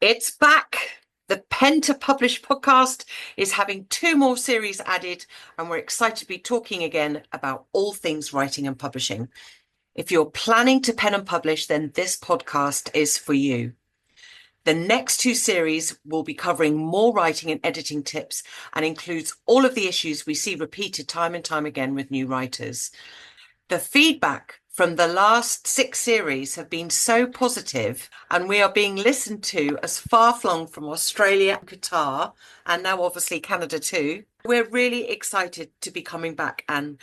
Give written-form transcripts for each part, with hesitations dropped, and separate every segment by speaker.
Speaker 1: It's back. The Pen to Publish podcast is having two more series added, and we're excited to be talking again about all things writing and publishing. If you're planning to pen and publish, then this podcast is for you. The next two series will be covering more writing and editing tips and includes all of the issues we see repeated time and time again with new writers. The feedback from the last 6 series have been so positive, and we are being listened to as far-flung from Australia and Qatar, and now obviously Canada too. We're really excited to be coming back and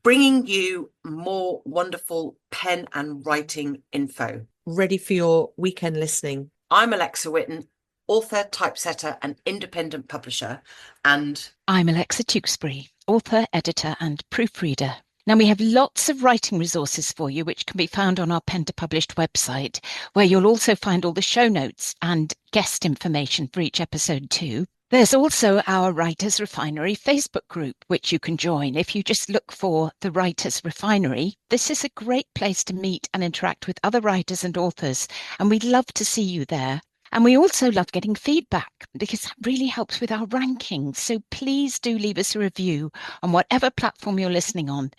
Speaker 1: bringing you more wonderful pen and writing info. Ready for your weekend listening. I'm Alexa Whitten, author, typesetter, and independent publisher. And
Speaker 2: I'm Alexa Tewkesbury, author, editor, and proofreader. Now, we have lots of writing resources for you, which can be found on our Pen to Published website, where you'll also find all the show notes and guest information for each episode too. There's also our Writers Refinery Facebook group, which you can join. If you just look for the Writers Refinery, this is a great place to meet and interact with other writers and authors, and we'd love to see you there. And we also love getting feedback because that really helps with our rankings. So please do leave us a review on whatever platform you're listening on.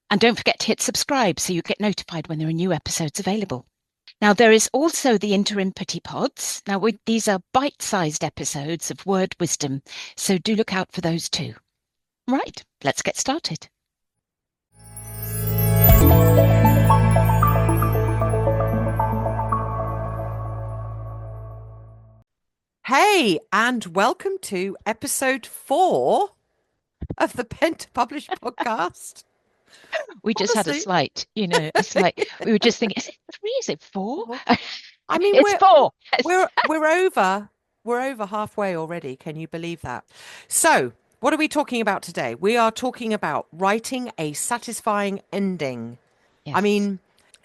Speaker 2: And don't forget to hit subscribe so you get notified when there are new episodes available. Now, there is also the interim pity pods. Now, these are bite-sized episodes of word wisdom, so do look out for those too. Right, let's get started.
Speaker 1: Hey, and welcome to episode 4 of the Pen to Publish podcast.
Speaker 2: We just had a slight, we were just thinking, is it 3? Is it 4?
Speaker 1: I mean,
Speaker 2: it's 4.
Speaker 1: We're over halfway already. Can you believe that? So, what are we talking about today? We are talking about writing a satisfying ending.
Speaker 2: Yes.
Speaker 1: I mean,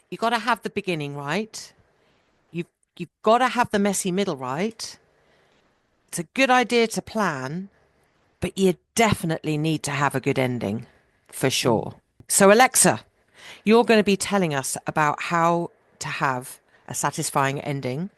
Speaker 1: you got to have the beginning right. You've got to have the messy middle right. It's a good idea to plan, but you definitely need to have a good ending, for sure. So, Alexa, you're going to be telling us about how to have a satisfying ending.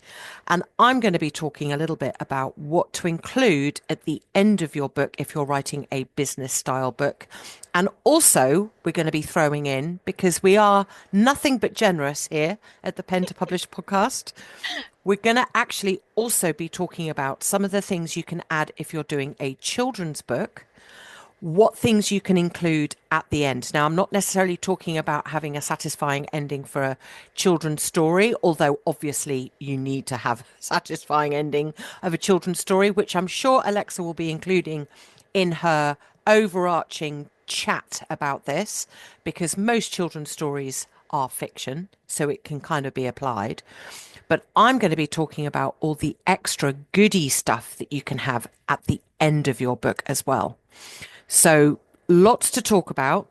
Speaker 1: And I'm going to be talking a little bit about what to include at the end of your book if you're writing a business style book. And also, we're going to be throwing in, because we are nothing but generous here at the Pen to Publish podcast, we're going to actually also be talking about some of the things you can add if you're doing a children's book, what things you can include at the end. Now, I'm not necessarily talking about having a satisfying ending for a children's story, although obviously you need to have a satisfying ending of a children's story, which I'm sure Alexa will be including in her overarching chat about this, because most children's stories are fiction, so it can kind of be applied. But I'm going to be talking about all the extra goody stuff that you can have at the end of your book as well. So lots to talk about.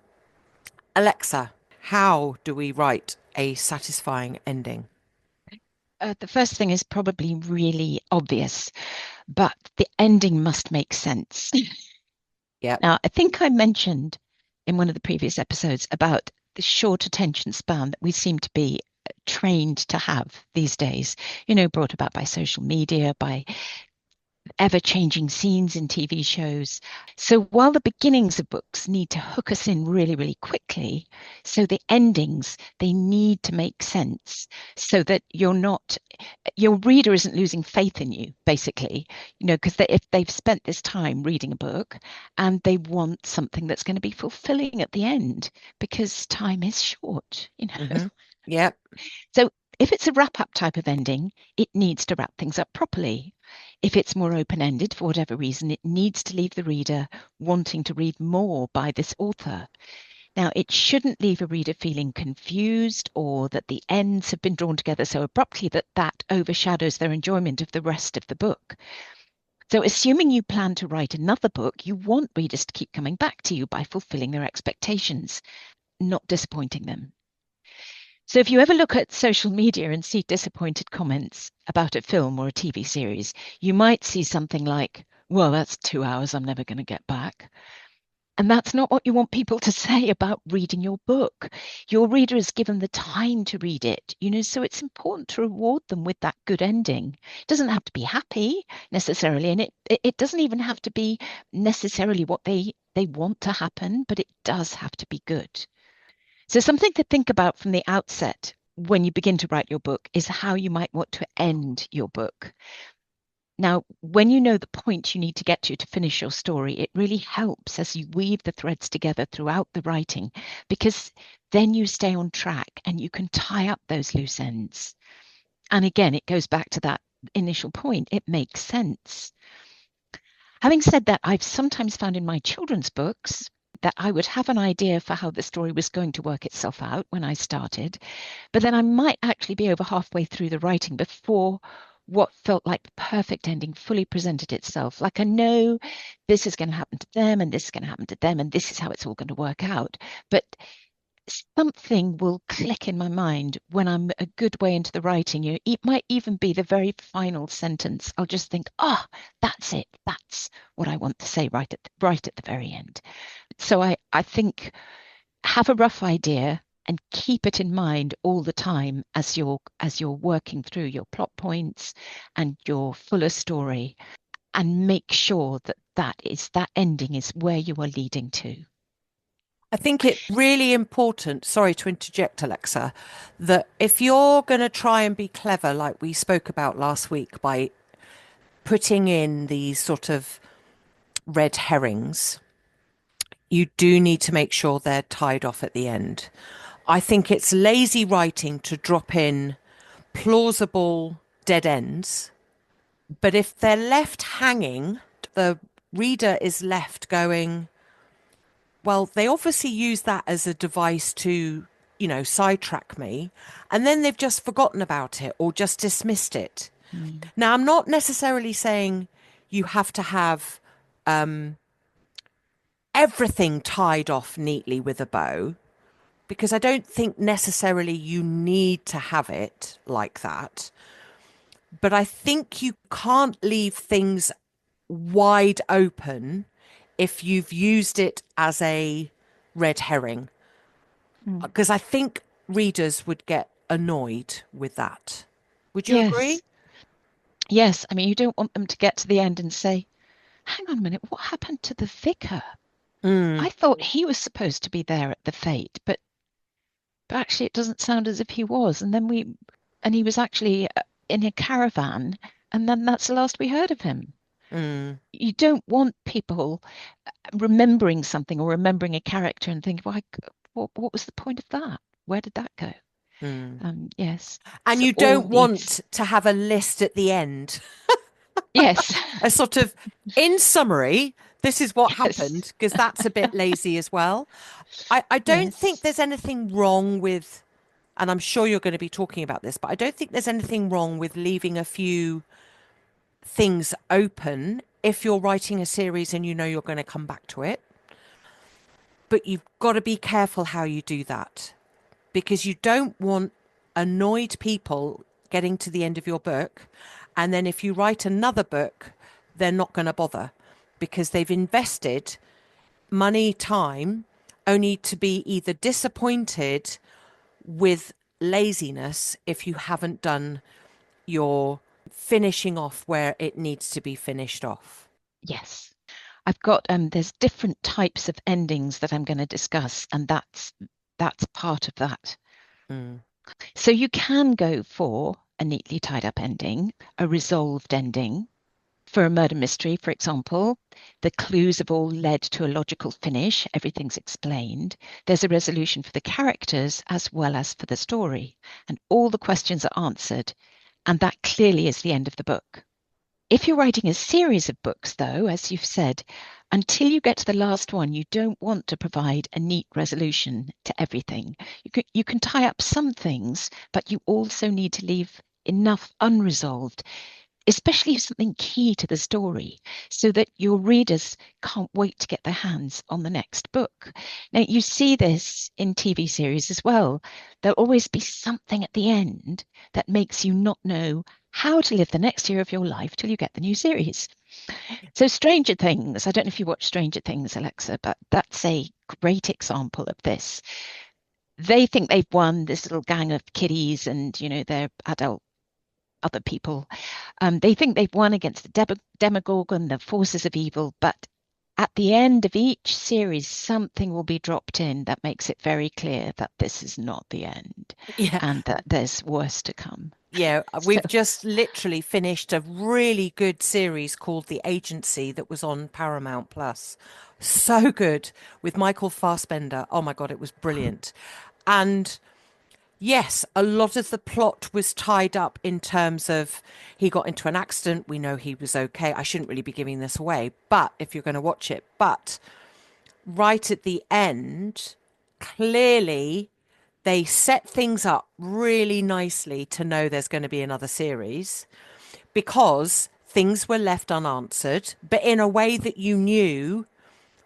Speaker 1: Alexa, how do we write a satisfying ending?
Speaker 2: The first thing is probably really obvious, but the ending must make sense.
Speaker 1: Yeah.
Speaker 2: Now, I think I mentioned in one of the previous episodes about the short attention span that we seem to be trained to have these days, brought about by social media, by ever-changing scenes in TV shows. So while the beginnings of books need to hook us in really, really quickly, so the endings, they need to make sense so that your reader isn't losing faith in you, basically, because if they've spent this time reading a book and they want something that's going to be fulfilling at the end, because time is short,
Speaker 1: Mm-hmm. Yep.
Speaker 2: So if it's a wrap-up type of ending, it needs to wrap things up properly. If it's more open-ended, for whatever reason, it needs to leave the reader wanting to read more by this author. Now, it shouldn't leave a reader feeling confused or that the ends have been drawn together so abruptly that overshadows their enjoyment of the rest of the book. So assuming you plan to write another book, you want readers to keep coming back to you by fulfilling their expectations, not disappointing them. So if you ever look at social media and see disappointed comments about a film or a TV series, you might see something like, well, that's 2 hours I'm never going to get back. And that's not what you want people to say about reading your book. Your reader is given the time to read it, so it's important to reward them with that good ending. It doesn't have to be happy necessarily, and it doesn't even have to be necessarily what they want to happen, but it does have to be good. So something to think about from the outset when you begin to write your book is how you might want to end your book. Now, when you know the point you need to get to finish your story, it really helps as you weave the threads together throughout the writing, because then you stay on track and you can tie up those loose ends. And again, it goes back to that initial point. It makes sense. Having said that, I've sometimes found in my children's books that I would have an idea for how the story was going to work itself out when I started, but then I might actually be over halfway through the writing before what felt like the perfect ending fully presented itself. Like I know this is going to happen to them and this is going to happen to them and this is how it's all going to work out. But something will click in my mind when I'm a good way into the writing. It might even be the very final sentence. I'll just think, that's it. That's what I want to say right at the very end. So I think have a rough idea and keep it in mind all the time as you're working through your plot points and your fuller story, and make sure that that ending is where you are leading to.
Speaker 1: I think it's really important, sorry to interject, Alexa, that if you're going to try and be clever, like we spoke about last week, by putting in these sort of red herrings, you do need to make sure they're tied off at the end. I think it's lazy writing to drop in plausible dead ends, but if they're left hanging, the reader is left going, well, they obviously use that as a device to, sidetrack me. And then they've just forgotten about it or just dismissed it.
Speaker 2: Mm.
Speaker 1: Now, I'm not necessarily saying you have to have everything tied off neatly with a bow, because I don't think necessarily you need to have it like that. But I think you can't leave things wide open if you've used it as a red herring,
Speaker 2: Mm.
Speaker 1: because I think readers would get annoyed with that. Would you agree?
Speaker 2: Yes. Yes. I mean, you don't want them to get to the end and say, hang on a minute, what happened to the vicar?
Speaker 1: Mm,
Speaker 2: I thought he was supposed to be there at the fete, but actually it doesn't sound as if he was. And he was actually in a caravan, and then that's the last we heard of him.
Speaker 1: mm,
Speaker 2: You don't want people remembering something or remembering a character and thinking, well, what was the point of that? Where did that go?
Speaker 1: mm.
Speaker 2: Yes.
Speaker 1: And
Speaker 2: So
Speaker 1: you
Speaker 2: all
Speaker 1: don't
Speaker 2: these,
Speaker 1: want to have a list at the end,
Speaker 2: yes,
Speaker 1: a sort of, in summary, this is what
Speaker 2: yes,
Speaker 1: happened, because that's a bit lazy as well. I don't think
Speaker 2: yes.
Speaker 1: there's anything wrong with, and I'm sure you're going to be talking about this, but I don't think there's anything wrong with leaving a few things open if you're writing a series and you know you're going to come back to it. But you've got to be careful how you do that, because you don't want annoyed people getting to the end of your book. And then if you write another book, they're not going to bother because they've invested money, time, only to be either disappointed with laziness if you haven't done your finishing off where it needs to be finished off.
Speaker 2: Yes. I've got there's different types of endings that I'm going to discuss, and that's part of that.
Speaker 1: Mm,
Speaker 2: So you can go for a neatly tied up ending, a resolved ending. For a murder mystery, for example, the clues have all led to a logical finish, everything's explained. There's a resolution for the characters as well as for the story, and all the questions are answered, and that clearly is the end of the book. If you're writing a series of books, though, as you've said, until you get to the last one, you don't want to provide a neat resolution to everything. You can tie up some things, but you also need to leave enough unresolved, especially if something key to the story, so that your readers can't wait to get their hands on the next book. Now, you see this in TV series as well. There'll always be something at the end that makes you not know how to live the next year of your life till you get the new series. So Stranger Things, I don't know if you watch Stranger Things, Alexa, but that's a great example of this. They think they've won, this little gang of kiddies and, they're adult other people. They think they've won against the demagogue and the forces of evil, but at the end of each series, something will be dropped in that makes it very clear that this is not the end
Speaker 1: Yeah.
Speaker 2: and that there's worse to come.
Speaker 1: Yeah,
Speaker 2: So,
Speaker 1: we've just literally finished a really good series called The Agency that was on Paramount Plus. So good with Michael Fassbender. Oh my God, it was brilliant. And yes, a lot of the plot was tied up in terms of he got into an accident. We know he was okay. I shouldn't really be giving this away, but if you're going to watch it, but right at the end, clearly they set things up really nicely to know there's going to be another series because things were left unanswered, but in a way that you knew,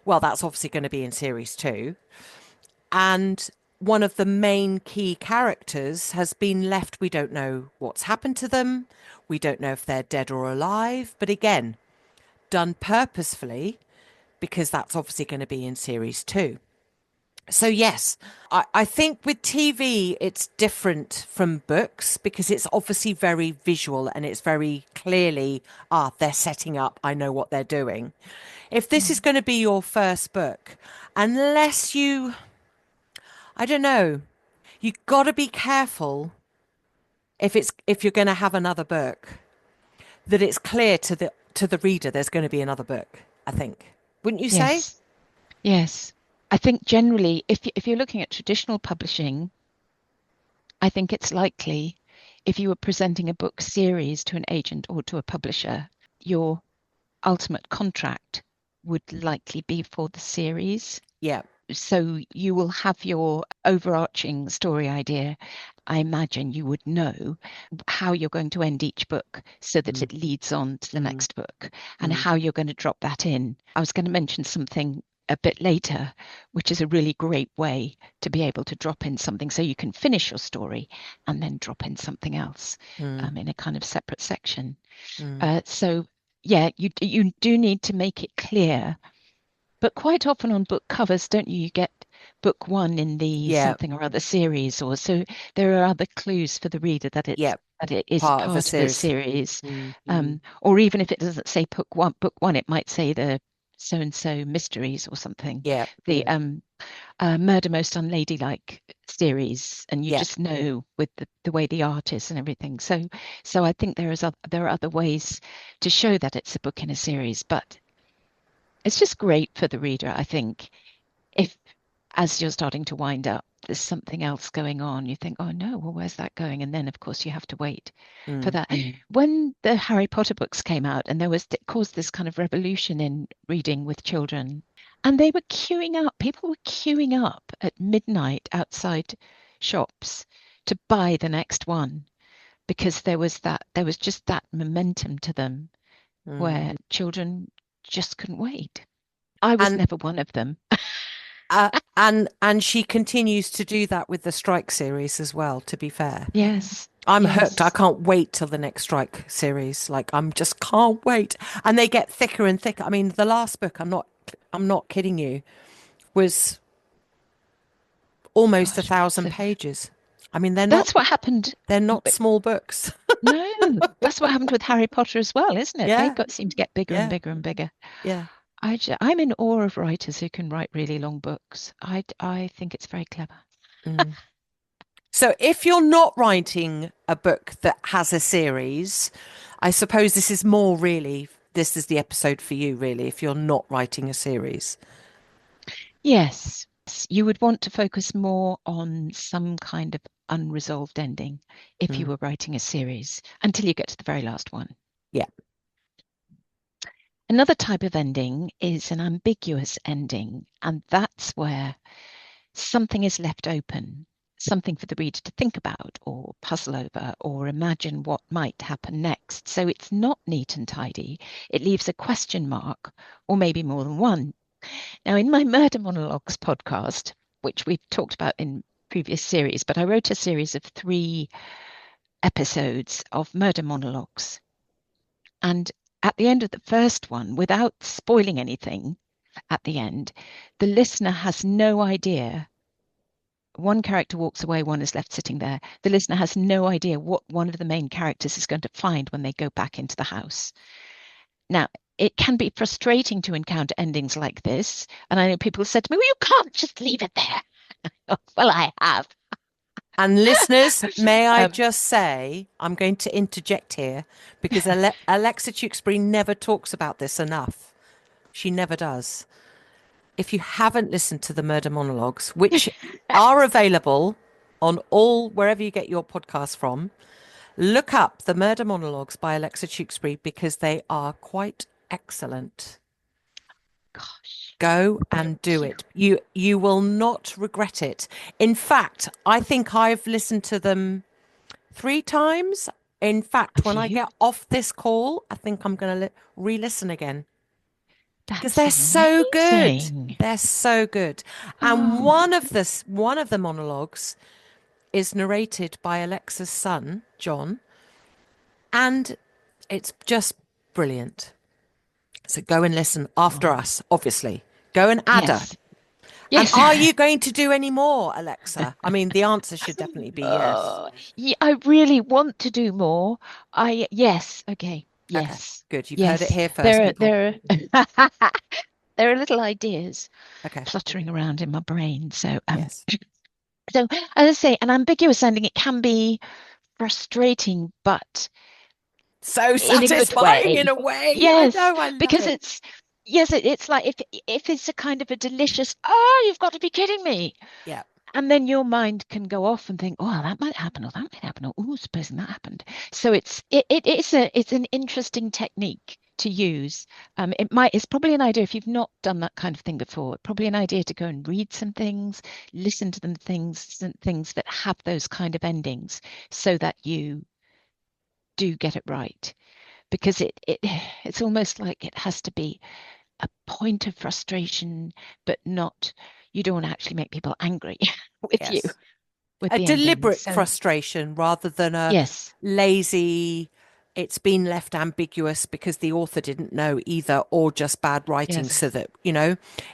Speaker 1: well, that's obviously going to be in series two. And one of the main key characters has been left. We don't know what's happened to them. We don't know if they're dead or alive. But again, done purposefully because that's obviously going to be in series two. So yes, I think with TV it's different from books because it's obviously very visual and it's very clearly, they're setting up, I know what they're doing. If this is
Speaker 2: mm,
Speaker 1: going to be your first book, unless you, I don't know, you got to be careful if you're going to have another book that it's clear to the reader there's going to be another book, I think. Wouldn't you say?
Speaker 2: yes, yes. I think generally, if you're looking at traditional publishing, I think it's likely if you were presenting a book series to an agent or to a publisher, your ultimate contract would likely be for the series.
Speaker 1: Yeah.
Speaker 2: So you will have your overarching story idea. I imagine you would know how you're going to end each book so that
Speaker 1: Mm,
Speaker 2: it leads on to the
Speaker 1: mm,
Speaker 2: next book and
Speaker 1: mm,
Speaker 2: how you're going to drop that in. I was going to mention something a bit later, which is a really great way to be able to drop in something so you can finish your story and then drop in something else
Speaker 1: mm,
Speaker 2: in a kind of separate section.
Speaker 1: mm.
Speaker 2: So yeah, you do need to make it clear, but quite often on book covers, don't you? You get book one in the
Speaker 1: Yeah.
Speaker 2: something or other series, or so there are other clues for the reader
Speaker 1: Yeah.
Speaker 2: that it is
Speaker 1: Part of a
Speaker 2: part of a
Speaker 1: series.
Speaker 2: series.
Speaker 1: Mm,
Speaker 2: Or even if it doesn't say book one, it might say the so and so mysteries or something.
Speaker 1: yeah,
Speaker 2: The Murder Most Unladylike series, and you
Speaker 1: yeah.
Speaker 2: just know with the way the art is and everything. So I think there are other ways to show that it's a book in a series, but it's just great for the reader, I think, if as you're starting to wind up, there's something else going on. You think, oh no, well, where's that going? And then, of course, you have to wait for
Speaker 1: Mm,
Speaker 2: that. When the Harry Potter books came out, and it caused this kind of revolution in reading with children, and they were queuing up. People were queuing up at midnight outside shops to buy the next one because there was just that momentum to them
Speaker 1: mm.
Speaker 2: where children just couldn't wait. I was
Speaker 1: And
Speaker 2: never one of them.
Speaker 1: and she continues to do that with the Strike series as well, to be fair.
Speaker 2: Yes,
Speaker 1: I'm hooked. I
Speaker 2: yes.
Speaker 1: can't wait till the next Strike series. Like I'm just can't wait. And they get thicker and thicker. I mean, the last book, I'm not kidding you, was almost a
Speaker 2: Gosh,
Speaker 1: thousand pages. I mean,
Speaker 2: that's what happened.
Speaker 1: they're not small books.
Speaker 2: No, that's what happened with Harry Potter as well, isn't it? They
Speaker 1: Yeah,
Speaker 2: got seem to get bigger and
Speaker 1: yeah,
Speaker 2: bigger and bigger.
Speaker 1: yeah.
Speaker 2: I'm in awe of writers who can write really long books. I think it's very clever.
Speaker 1: Mm. So if you're not writing a book that has a series, I suppose this is the episode for you, really, if you're not writing a series.
Speaker 2: Yes, you would want to focus more on some kind of unresolved ending if you
Speaker 1: Mm.
Speaker 2: were writing a series until you get to the very last one.
Speaker 1: Yeah.
Speaker 2: Another type of ending is an ambiguous ending, and that's where something is left open, something for the reader to think about or puzzle over or imagine what might happen next. So it's not neat and tidy. It leaves a question mark or maybe more than one. Now, in my Murder Monologues podcast, which we've talked about in previous series, but I wrote a series of 3 episodes of murder monologues. And at the end of the first one, without spoiling anything at the end, the listener has no idea. One character walks away, one is left sitting there. The listener has no idea what one of the main characters is going to find when they go back into the house. Now, it can be frustrating to encounter endings like this. And I know people said to me, well, you can't just leave it there. Well, I have.
Speaker 1: And listeners, may I
Speaker 2: Um,
Speaker 1: just say, I'm going to interject here because Alexa Tewksbury never talks about this enough. She never does. If you haven't listened to the murder monologues, which are available on all wherever you get your podcasts from, look up the murder monologues by Alexa Tewksbury because they are quite excellent.
Speaker 2: gosh,
Speaker 1: Go and
Speaker 2: thank
Speaker 1: do
Speaker 2: you.
Speaker 1: it. You will not regret it. In fact, I think I've listened to them 3 times. In fact,
Speaker 2: Have
Speaker 1: when I
Speaker 2: you?
Speaker 1: get off this call, I think I'm going to re-listen again because
Speaker 2: That's
Speaker 1: they're so good.
Speaker 2: amazing.
Speaker 1: They're so good. And
Speaker 2: Oh,
Speaker 1: one of the monologues is narrated by Alexa's son, John, and it's just brilliant. So go and listen after
Speaker 2: oh,
Speaker 1: us, obviously. Go and add her.
Speaker 2: yes,
Speaker 1: And
Speaker 2: yes.
Speaker 1: are you going to do any more, Alexa? I mean, the answer should definitely be yes.
Speaker 2: Yeah, I really want to do more. Yes, okay,
Speaker 1: Okay,
Speaker 2: yes,
Speaker 1: good. You've heard it
Speaker 2: yes.
Speaker 1: here first, people.
Speaker 2: There are little ideas
Speaker 1: Okay,
Speaker 2: fluttering around in my brain.
Speaker 1: yes.
Speaker 2: So as I say, an ambiguous ending, it can be frustrating, but
Speaker 1: So
Speaker 2: in a good
Speaker 1: satisfying in
Speaker 2: way.
Speaker 1: a way. I
Speaker 2: Yes,
Speaker 1: know, I love
Speaker 2: because
Speaker 1: it.
Speaker 2: it's like if it's a kind of a delicious, oh, you've got to be kidding me.
Speaker 1: Yeah,
Speaker 2: And then your mind can go off and think, oh, that might happen, or that might happen, or oh, supposing that happened. So it's an interesting technique to use. It's probably an idea if you've not done that kind of thing before, probably an idea to go and read some things, listen to some things that have those kind of endings, so that you do get it right. Because it's almost like it has to be a point of frustration, but not, you don't want to actually make people angry with you
Speaker 1: yes.
Speaker 2: with
Speaker 1: A
Speaker 2: the ending.
Speaker 1: deliberate
Speaker 2: So
Speaker 1: frustration rather than a
Speaker 2: yes,
Speaker 1: lazy, it's been left ambiguous because the author didn't know either, or just bad writing.
Speaker 2: yes,
Speaker 1: So that,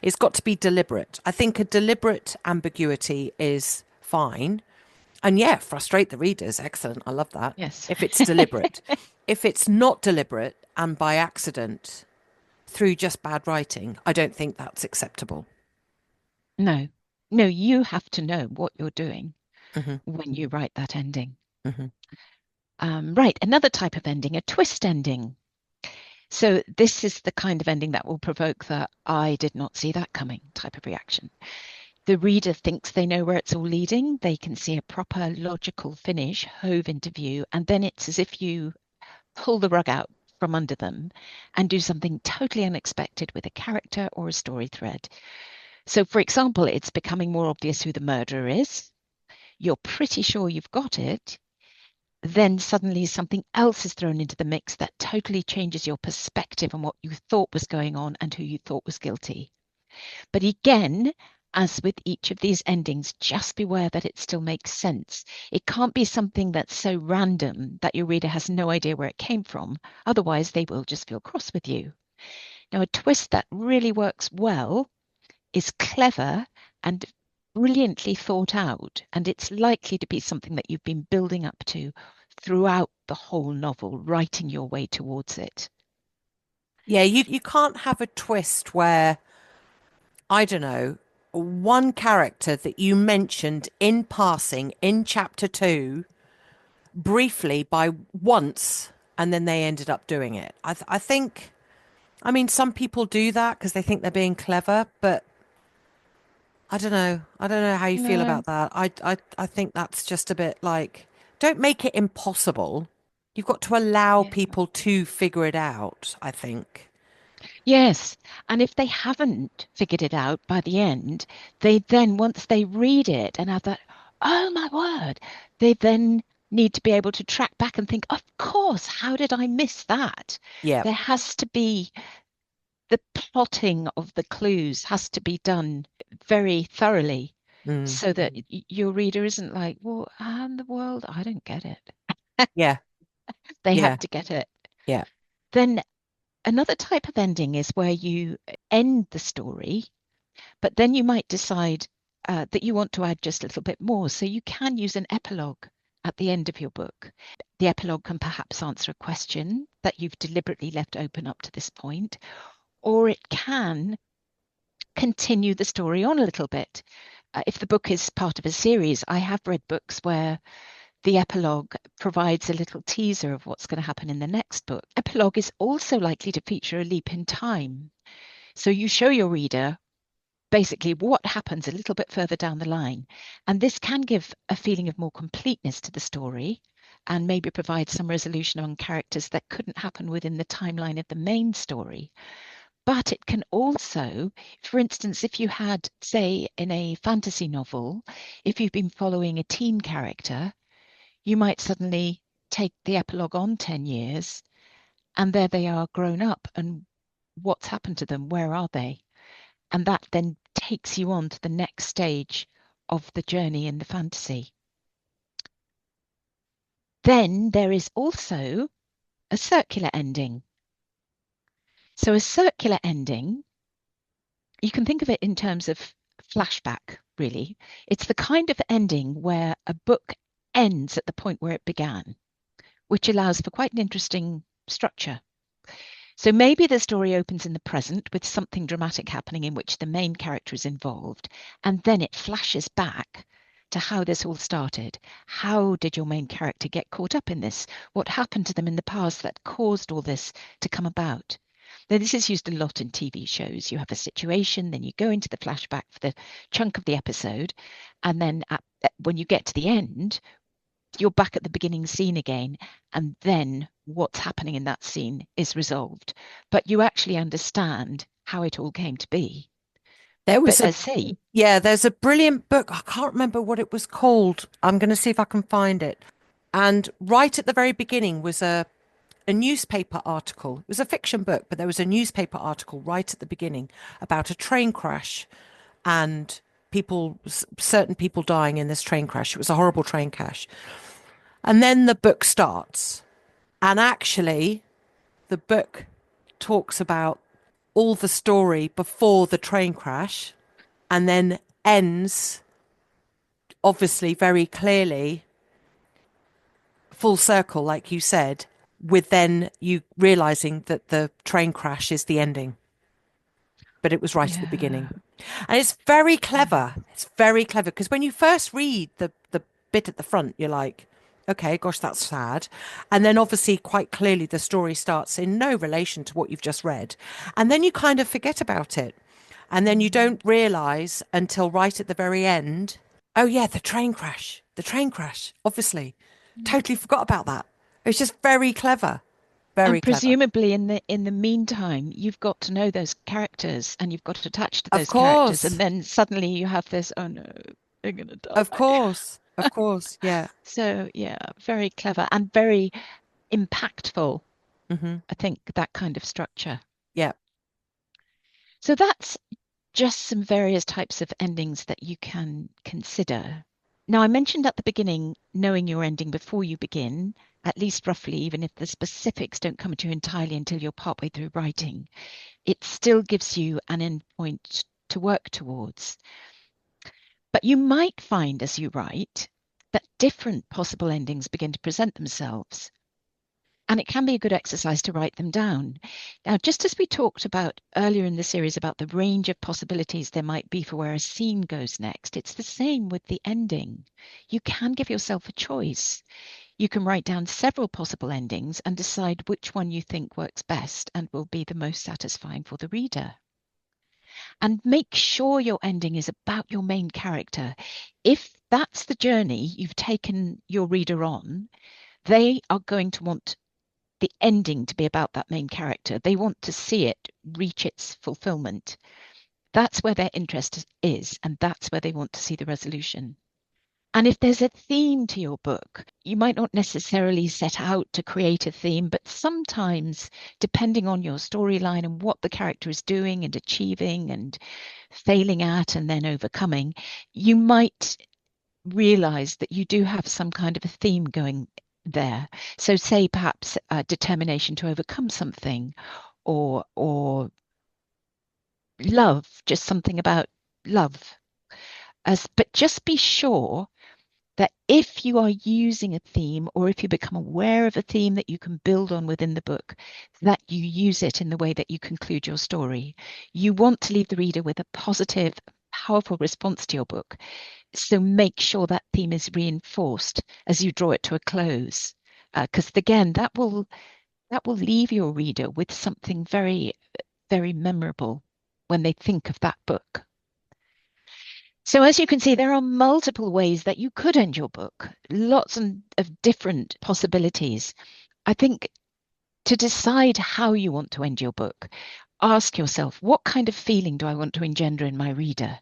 Speaker 1: it's got to be deliberate. I think a deliberate ambiguity is fine. And yeah, frustrate the readers. Excellent. I love that.
Speaker 2: yes.
Speaker 1: If it's deliberate. If it's not deliberate and by accident through just bad writing, I don't think that's acceptable.
Speaker 2: No, no, you have to know what you're doing
Speaker 1: Hmm.
Speaker 2: when you write that ending.
Speaker 1: Hmm.
Speaker 2: Right, another type of ending, a twist ending. So this is the kind of ending that will provoke the I did not see that coming type of reaction. The reader thinks they know where it's all leading. They can see a proper logical finish hove into view, and then it's as if you pull the rug out from under them and do something totally unexpected with a character or a story thread. So, for example, it's becoming more obvious who the murderer is. You're pretty sure you've got it. Then suddenly something else is thrown into the mix that totally changes your perspective on what you thought was going on and who you thought was guilty. But again, as with each of these endings, just beware that it still makes sense. It can't be something that's so random that your reader has no idea where it came from. Otherwise, they will just feel cross with you. Now, a twist that really works well is clever and brilliantly thought out, and it's likely to be something that you've been building up to throughout the whole novel, writing your way towards it.
Speaker 1: Yeah, you can't have a twist where, I don't know, one character that you mentioned in passing in chapter two, briefly by once, and then they ended up doing it. I think, I mean, some people do that because they think they're being clever, but I don't know. I don't know how you feel
Speaker 2: No,
Speaker 1: about that. I think that's just a bit like, don't make it impossible. You've got to allow
Speaker 2: yeah.
Speaker 1: people to figure it out, I think.
Speaker 2: Yes, and if they haven't figured it out by the end, they then, once they read it and have that, oh my word, they then need to be able to track back and think, of course, how did I miss that?
Speaker 1: Yeah.
Speaker 2: There has to be the plotting of the clues has to be done very thoroughly
Speaker 1: Mm.
Speaker 2: so that your reader isn't like, well, how in the world? I don't get it.
Speaker 1: Yeah.
Speaker 2: They
Speaker 1: Yeah.
Speaker 2: have to get it.
Speaker 1: Yeah.
Speaker 2: Then Another type of ending is where you end the story, but then you might decide that you want to add just a little bit more. So you can use an epilogue at the end of your book. The epilogue can perhaps answer a question that you've deliberately left open up to this point, or it can continue the story on a little bit. If the book is part of a series, I have read books where the epilogue provides a little teaser of what's going to happen in the next book. Epilogue is also likely to feature a leap in time. So you show your reader basically what happens a little bit further down the line. And this can give a feeling of more completeness to the story and maybe provide some resolution on characters that couldn't happen within the timeline of the main story. But it can also, for instance, if you had, say, in a fantasy novel, if you've been following a teen character, you might suddenly take the epilogue on 10 years and there they are grown up and what's happened to them? Where are they? And that then takes you on to the next stage of the journey in the fantasy. Then there is also a circular ending. So a circular ending, you can think of it in terms of flashback, really. It's the kind of ending where a book ends at the point where it began, which allows for quite an interesting structure. So maybe the story opens in the present with something dramatic happening in which the main character is involved, and then it flashes back to how this all started. How did your main character get caught up in this? What happened to them in the past that caused all this to come about? Now, this is used a lot in TV shows. You have a situation, then you go into the flashback for the chunk of the episode, and then when you get to the end, you're back at the beginning scene again, and then what's happening in that scene is resolved. But you actually understand how it all came to be.
Speaker 1: There
Speaker 2: But
Speaker 1: was a,
Speaker 2: as I say,
Speaker 1: yeah, there's a brilliant book. I can't remember what it was called. I'm going to see if I can find it. And right at the very beginning was a newspaper article. It was a fiction book, but there was a newspaper article right at the beginning about a train crash and certain people dying in this train crash. It was a horrible train crash. And then the book starts. And actually, the book talks about all the story before the train crash and then ends, obviously, very clearly, full circle, like you said, with then you realizing that the train crash is the ending, but it was right at the
Speaker 2: yeah,
Speaker 1: beginning. And it's very
Speaker 2: yeah,
Speaker 1: clever. It's very clever because when you first read the bit at the front, you're like, okay, gosh, that's sad. And then obviously, quite clearly, the story starts in no relation to what you've just read. And then you kind of forget about it. And then you
Speaker 2: mm,
Speaker 1: don't realize until right at the very end, oh, yeah, the train crash, obviously.
Speaker 2: mm.
Speaker 1: Totally forgot about that. It was just very clever, very
Speaker 2: And
Speaker 1: clever.
Speaker 2: presumably in the meantime, you've got to know those characters and you've got to attach to
Speaker 1: Of
Speaker 2: those characters, and
Speaker 1: course,
Speaker 2: then suddenly you have this, oh no, they're gonna
Speaker 1: of
Speaker 2: die.
Speaker 1: course, of course. Yeah.
Speaker 2: So yeah, very clever and very impactful,
Speaker 1: Hmm.
Speaker 2: I think, that kind of structure.
Speaker 1: Yeah.
Speaker 2: So that's just some various types of endings that you can consider. Now, I mentioned at the beginning knowing your ending before you begin, at least roughly, even if the specifics don't come to you entirely until you're partway through writing, it still gives you an end point to work towards. But you might find as you write that different possible endings begin to present themselves. And it can be a good exercise to write them down. Now, just as we talked about earlier in the series about the range of possibilities there might be for where a scene goes next, it's the same with the ending. You can give yourself a choice. You can write down several possible endings and decide which one you think works best and will be the most satisfying for the reader. And make sure your ending is about your main character. If that's the journey you've taken your reader on, they are going to want the ending to be about that main character. They want to see it reach its fulfillment. That's where their interest is, and that's where they want to see the resolution. And if there's a theme to your book, you might not necessarily set out to create a theme, but sometimes, depending on your storyline and what the character is doing and achieving and failing at and then overcoming, you might realize that you do have some kind of a theme going there. So, say perhaps determination to overcome something, or love, just something about love. But just be sure that if you are using a theme or if you become aware of a theme that you can build on within the book, that you use it in the way that you conclude your story. You want to leave the reader with a positive, powerful response to your book. So make sure that theme is reinforced as you draw it to a close. Because again, that will leave your reader with something very, very memorable when they think of that book. So as you can see, there are multiple ways that you could end your book, lots of different possibilities. I think to decide how you want to end your book, ask yourself, what kind of feeling do I want to engender in my reader?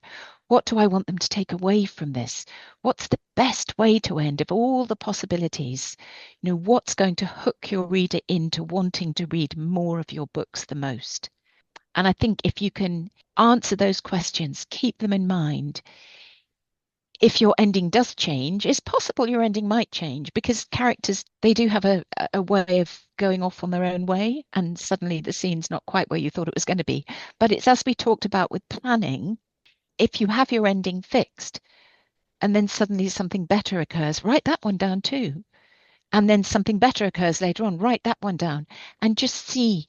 Speaker 2: What do I want them to take away from this? What's the best way to end of all the possibilities? What's going to hook your reader into wanting to read more of your books the most? And I think if you can answer those questions, keep them in mind, if your ending does change, it's possible your ending might change because characters, they do have a way of going off on their own way, and suddenly the scene's not quite where you thought it was going to be. But it's as we talked about with planning, if you have your ending fixed and then suddenly something better occurs, write that one down too. And then something better occurs later on, write that one down and just see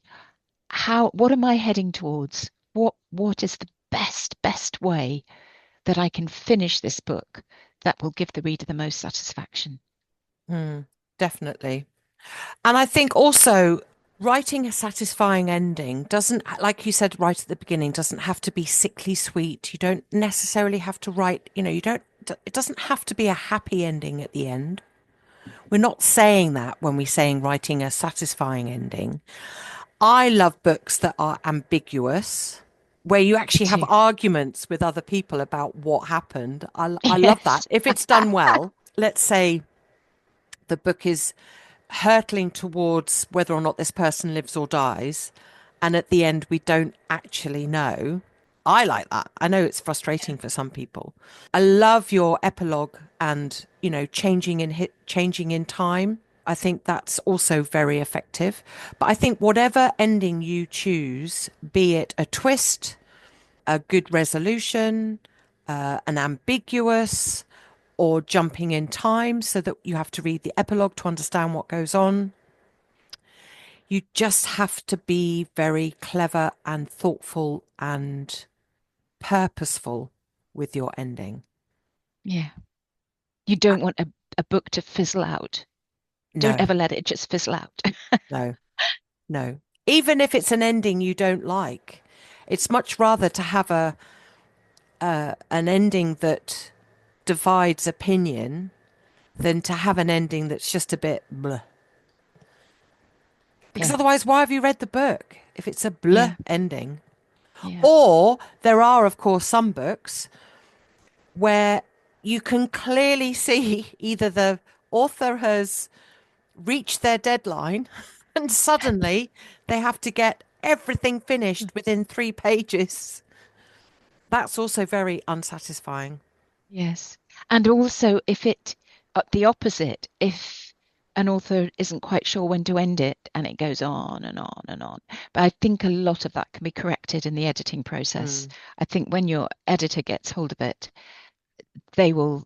Speaker 2: what am I heading towards? What is the best way that I can finish this book that will give the reader the most satisfaction?
Speaker 1: Definitely. And I think also writing a satisfying ending doesn't, like you said right at the beginning, doesn't have to be sickly sweet. You don't necessarily have to write, you don't, it doesn't have to be a happy ending at the end. We're not saying that when we're saying writing a satisfying ending. I love books that are ambiguous, where you
Speaker 2: Me
Speaker 1: actually have
Speaker 2: too.
Speaker 1: arguments with other people about what happened. I love that.
Speaker 2: Yes.
Speaker 1: If it's done well, let's say the book is hurtling towards whether or not this person lives or dies, and at the end we don't actually know. I like that. I know it's frustrating for some people. I love your epilogue and, changing in time. I think that's also very effective. But I think whatever ending you choose, be it a twist, a good resolution, an ambiguous, or jumping in time so that you have to read the epilogue to understand what goes on. You just have to be very clever and thoughtful and purposeful with your ending.
Speaker 2: Yeah. You don't want a book to fizzle out. Don't
Speaker 1: No,
Speaker 2: ever let it just fizzle out.
Speaker 1: no, no. Even if it's an ending you don't like, it's much rather to have an ending that divides opinion than to have an ending that's just a bit bleh. Because
Speaker 2: Yeah.
Speaker 1: otherwise, why have you read the book if it's a bleh
Speaker 2: Yeah.
Speaker 1: ending?
Speaker 2: Yeah.
Speaker 1: Or there are, of course, some books where you can clearly see either the author has reached their deadline and suddenly they have to get everything finished within 3 pages. That's also very unsatisfying.
Speaker 2: Yes. And also, the opposite, if an author isn't quite sure when to end it and it goes on and on and on. But I think a lot of that can be corrected in the editing process.
Speaker 1: Mm,
Speaker 2: I think when your editor gets hold of it, they will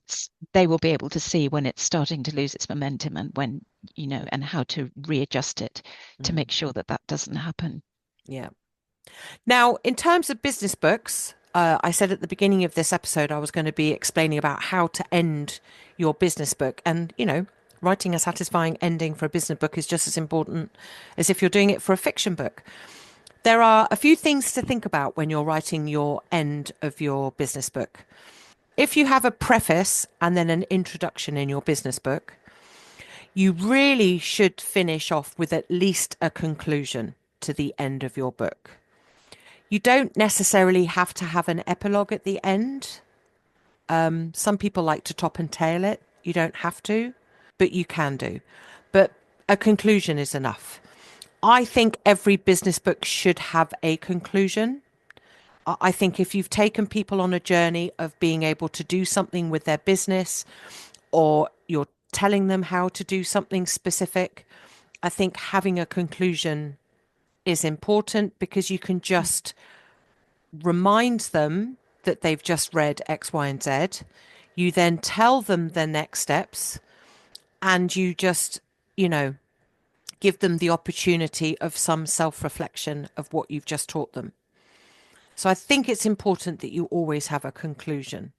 Speaker 2: be able to see when it's starting to lose its momentum and when, and how to readjust it to
Speaker 1: mm,
Speaker 2: make sure that that doesn't happen.
Speaker 1: yeah. Now, in terms of business books, I said at the beginning of this episode I was going to be explaining about how to end your business book. And, writing a satisfying ending for a business book is just as important as if you're doing it for a fiction book. There are a few things to think about when you're writing your end of your business book. If you have a preface and then an introduction in your business book, you really should finish off with at least a conclusion to the end of your book. You don't necessarily have to have an epilogue at the end. Some people like to top and tail it. You don't have to, but you can do. But a conclusion is enough. I think every business book should have a conclusion. I think if you've taken people on a journey of being able to do something with their business, or you're telling them how to do something specific, I think having a conclusion is important because you can just remind them that they've just read X, Y, and Z. You then tell them the next steps and you just, you know, give them the opportunity of some self-reflection of what you've just taught them. So I think it's important that you always have a conclusion.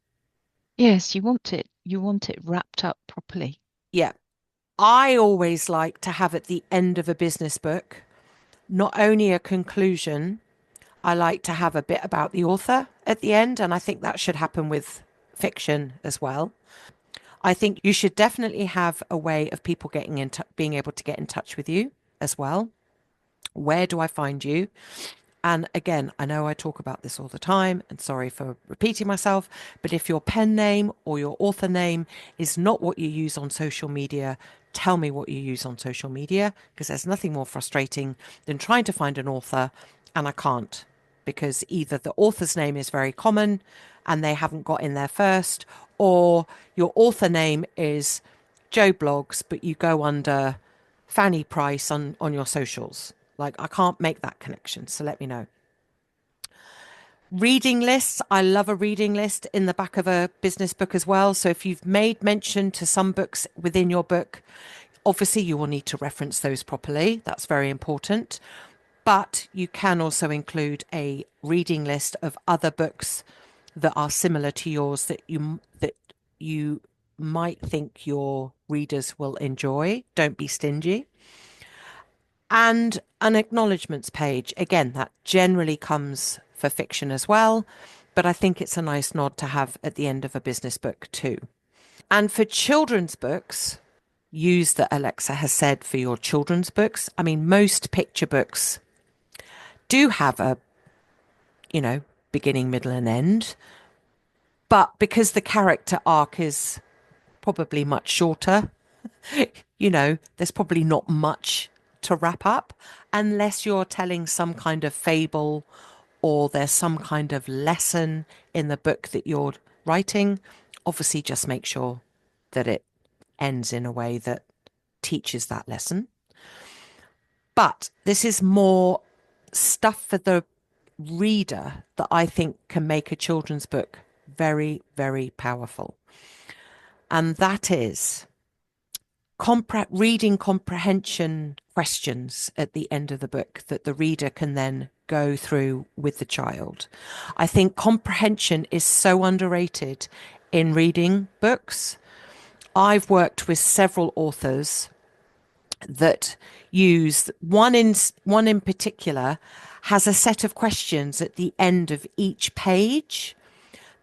Speaker 2: Yes, you want it wrapped up properly.
Speaker 1: Yeah. I always like to have at the end of a business book, not only a conclusion, I like to have a bit about the author at the end. And I think that should happen with fiction as well. I think you should definitely have a way of people getting being able to get in touch with you as well. Where do I find you? And again, I know I talk about this all the time, and sorry for repeating myself, but if your pen name or your author name is not what you use on social media, tell me what you use on social media, because there's nothing more frustrating than trying to find an author and I can't, because either the author's name is very common and they haven't got in there first, or your author name is Joe Blogs, but you go under Fanny Price on your socials. Like, I can't make that connection. So let me know. Reading lists. I love a reading list in the back of a business book as well. So if you've made mention to some books within your book, obviously you will need to reference those properly. That's very important. But you can also include a reading list of other books that are similar to yours that you might think your readers will enjoy. Don't be stingy. And an acknowledgements page. Again, that generally comes for fiction as well, but I think it's a nice nod to have at the end of a business book too. And for children's books, use that Alexa has said for your children's books. I mean, most picture books do have a, you know, beginning, middle, and end, but because the character arc is probably much shorter, there's probably not much to wrap up unless you're telling some kind of fable or there's some kind of lesson in the book that you're writing. Obviously, just make sure that it ends in a way that teaches that lesson. But this is more stuff for the reader that I think can make a children's book very, very powerful. And that is reading comprehension questions at the end of the book that the reader can then go through with the child. I think comprehension is so underrated in reading books. I've worked with several authors that use one in particular has a set of questions at the end of each page.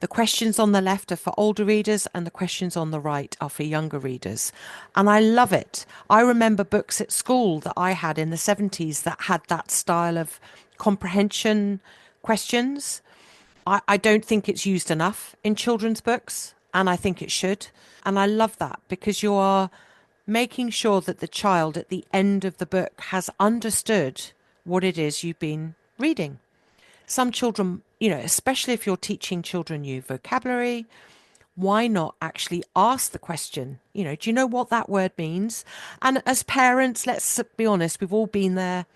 Speaker 1: The questions on the left are for older readers and the questions on the right are for younger readers. And I love it. I remember books at school that I had in the 70s that had that style of comprehension questions. I don't think it's used enough in children's books, and I think it should. And I love that because you are making sure that the child at the end of the book has understood what it is you've been reading. Some children, especially if you're teaching children new vocabulary, why not actually ask the question? Do you know what that word means? And as parents, let's be honest, we've all been there.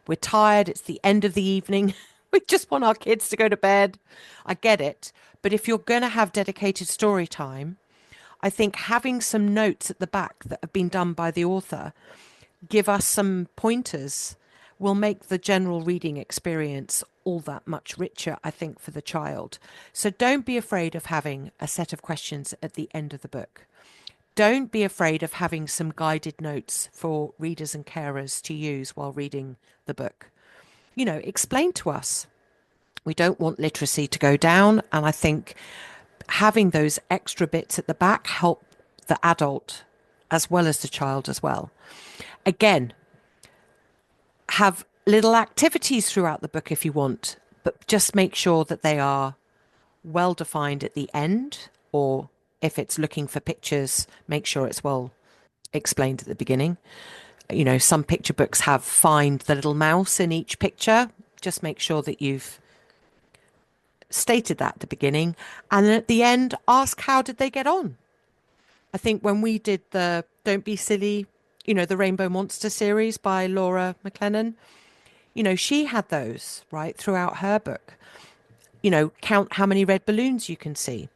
Speaker 1: We're tired. It's the end of the evening. We just want our kids to go to bed. I get it. But if you're going to have dedicated story time, I think having some notes at the back that have been done by the author give us some pointers will make the general reading experience all that much richer, I think, for the child. So don't be afraid of having a set of questions at the end of the book. Don't be afraid of having some guided notes for readers and carers to use while reading the book. Explain to us. We don't want literacy to go down. And I think having those extra bits at the back help the adult as well as the child as well. Again, have little activities throughout the book if you want, but just make sure that they are well defined at the end, or if it's looking for pictures, make sure it's well explained at the beginning. Some picture books have find the little mouse in each picture. Just make sure that you've stated that at the beginning. And then at the end, ask how did they get on? I think when we did the Don't Be Silly, the Rainbow Monster series by Laura McLennan, She had those, right, throughout her book. Count how many red balloons you can see.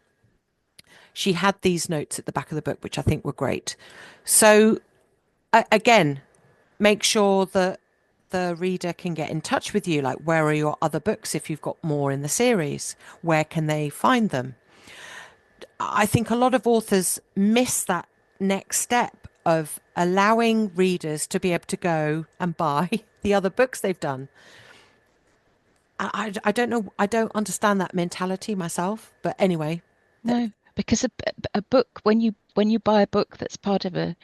Speaker 1: She had these notes at the back of the book, which I think were great. So, again, make sure that the reader can get in touch with you. Like, where are your other books if you've got more in the series? Where can they find them? I think a lot of authors miss that next step of allowing readers to be able to go and buy the other books they've done. I don't know. I don't understand that mentality myself. But anyway, that,
Speaker 2: No, because a book, when you buy a book that's part of a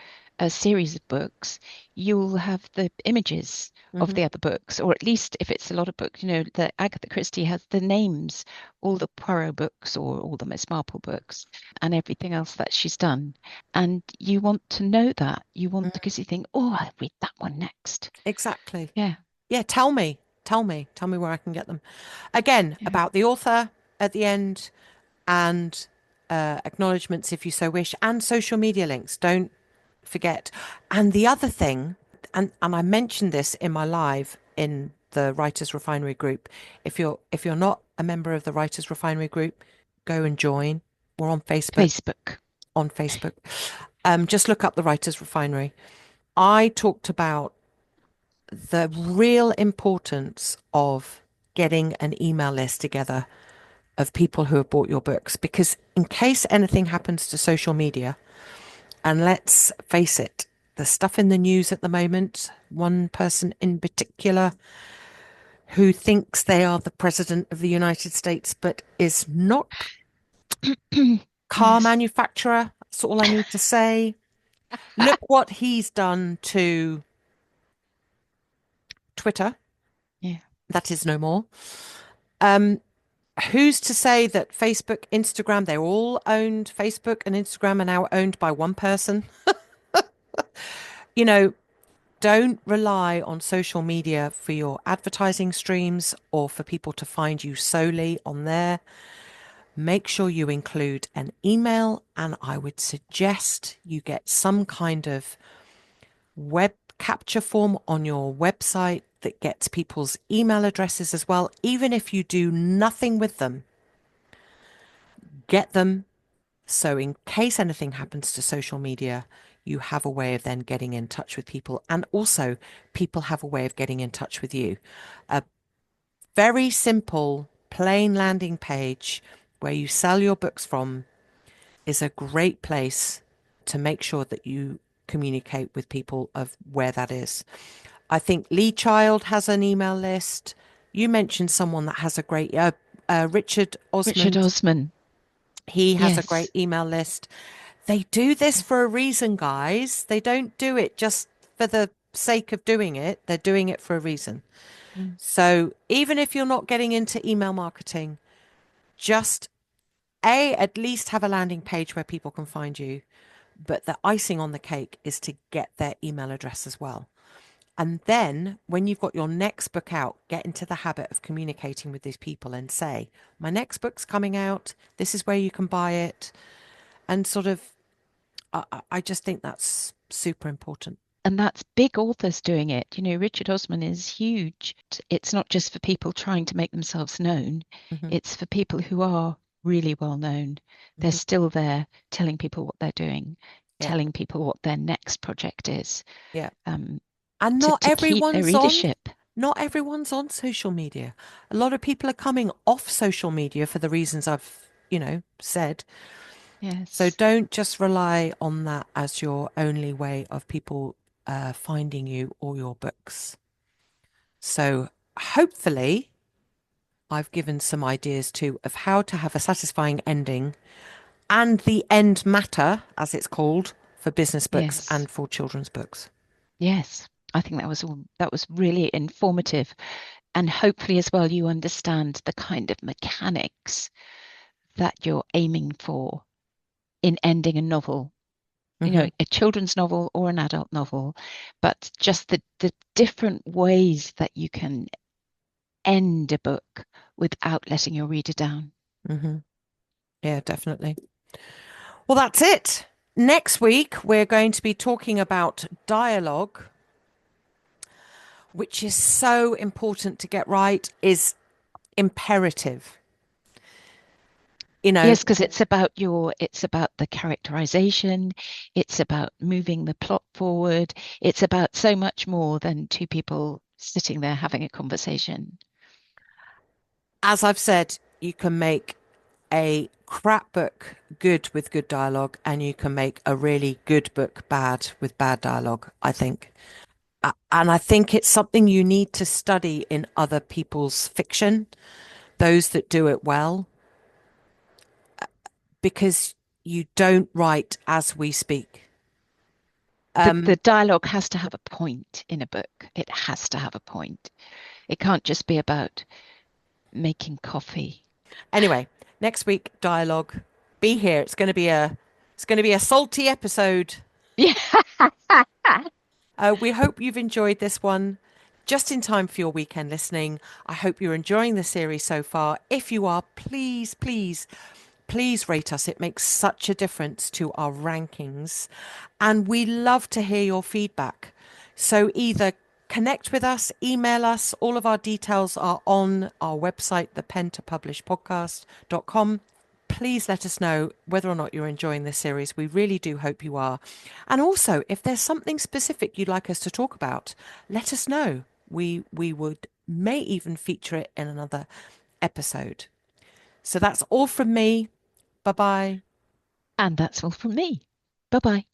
Speaker 2: series of books, you'll have the images of
Speaker 1: mhm,
Speaker 2: the other books, or at least if it's a lot of books, that Agatha Christie has the names, all the Poirot books or all the Miss Marple books and everything else that she's done. And you want to know that. You want
Speaker 1: mhm,
Speaker 2: because you think, oh, I'll read that one next.
Speaker 1: exactly.
Speaker 2: Yeah,
Speaker 1: Yeah, tell me where I can get them. Again,
Speaker 2: yeah.
Speaker 1: about the author at the end, and acknowledgements if you so wish, and social media links. Don't forget. And the other thing, and I mentioned this in my live in the Writers Refinery group. If you're not a member of the Writers Refinery group, go and join. We're on Facebook.
Speaker 2: Facebook.
Speaker 1: On Facebook, just look up the Writers Refinery. I talked about the real importance of getting an email list together of people who have bought your books, because in case anything happens to social media, and let's face it, the stuff in the news at the moment, one person in particular who thinks they are the president of the United States but is not, car
Speaker 2: Yes.
Speaker 1: manufacturer, that's all I need to say. Look what he's done to Twitter.
Speaker 2: Yeah.
Speaker 1: That is no more. Um, who's to say that Facebook, Instagram, they're all owned, Facebook and Instagram are now owned by one person? You know, don't rely on social media for your advertising streams or for people to find you solely on there. Make sure you include an email, and I would suggest you get some kind of web capture form on your website that gets people's email addresses as well. Even if you do nothing with them, get them. So, in case anything happens to social media, you have a way of then getting in touch with people. And also, people have a way of getting in touch with you. A very simple, plain landing page where you sell your books from is a great place to make sure that you communicate with people of where that is. I think Lee Child has an email list. You mentioned someone that has a great, Richard
Speaker 2: Richard
Speaker 1: Osmond.
Speaker 2: Osman.
Speaker 1: He has a great
Speaker 2: Yes.
Speaker 1: email list. They do this for a reason, guys. They don't do it just for the sake of doing it. They're doing it for a reason.
Speaker 2: Mm.
Speaker 1: So even if you're not getting into email marketing, just at least have a landing page where people can find you. But the icing on the cake is to get their email address as well. And then when you've got your next book out, get into the habit of communicating with these people and say, my next book's coming out. This is where you can buy it. And sort of, I just think that's super important.
Speaker 2: And that's big authors doing it. Richard Osman is huge. It's not just for people trying to make themselves known,
Speaker 1: Hmm.
Speaker 2: it's for people who are really well known. They're
Speaker 1: Hmm.
Speaker 2: still there telling people what they're doing,
Speaker 1: Yeah.
Speaker 2: telling people what their next project is,
Speaker 1: Yeah.
Speaker 2: um,
Speaker 1: And
Speaker 2: to keep their readership.
Speaker 1: not everyone's on social media. A lot of people are coming off social media for the reasons I've, said. So
Speaker 2: Yes.
Speaker 1: don't just rely on that as your only way of people finding you or your books. So hopefully I've given some ideas too of how to have a satisfying ending and the end matter, as it's called, for business books
Speaker 2: Yes.
Speaker 1: and for children's books.
Speaker 2: Yes. I think that was really informative. And hopefully as well you understand the kind of mechanics that you're aiming for in ending a novel,
Speaker 1: Hmm.
Speaker 2: a children's novel or an adult novel, but just the different ways that you can end a book without letting your reader down.
Speaker 1: Hmm. Yeah, definitely. Well, that's it. Next week, we're going to be talking about dialogue which is so important to get right, is imperative. You know,
Speaker 2: Yes, because it's about the characterization, it's about moving the plot forward, it's about so much more than two people sitting there having a conversation.
Speaker 1: as I've said, you can make a crap book good with good dialogue, and you can make a really good book bad with bad dialogue, I think. And I think it's something you need to study in other people's fiction, those that do it well, because you don't write as we speak.
Speaker 2: The dialogue has to have a point in a book. It has to have a point. It can't just be about making coffee.
Speaker 1: Anyway, next week, dialogue. Be here. It's going to be a salty episode.
Speaker 2: Yeah.
Speaker 1: We hope you've enjoyed this one. Just in time for your weekend listening. I hope you're enjoying the series so far. If you are, please, please, please rate us. It makes such a difference to our rankings. And we love to hear your feedback. So either connect with us, email us. All of our details are on our website, thepentopublishedpodcast.com. Please let us know whether or not you're enjoying this series. We really do hope you are. And also, if there's something specific you'd like us to talk about, let us know. We would may even feature it in another episode. So that's all from me. Bye bye.
Speaker 2: And that's all from me. Bye bye.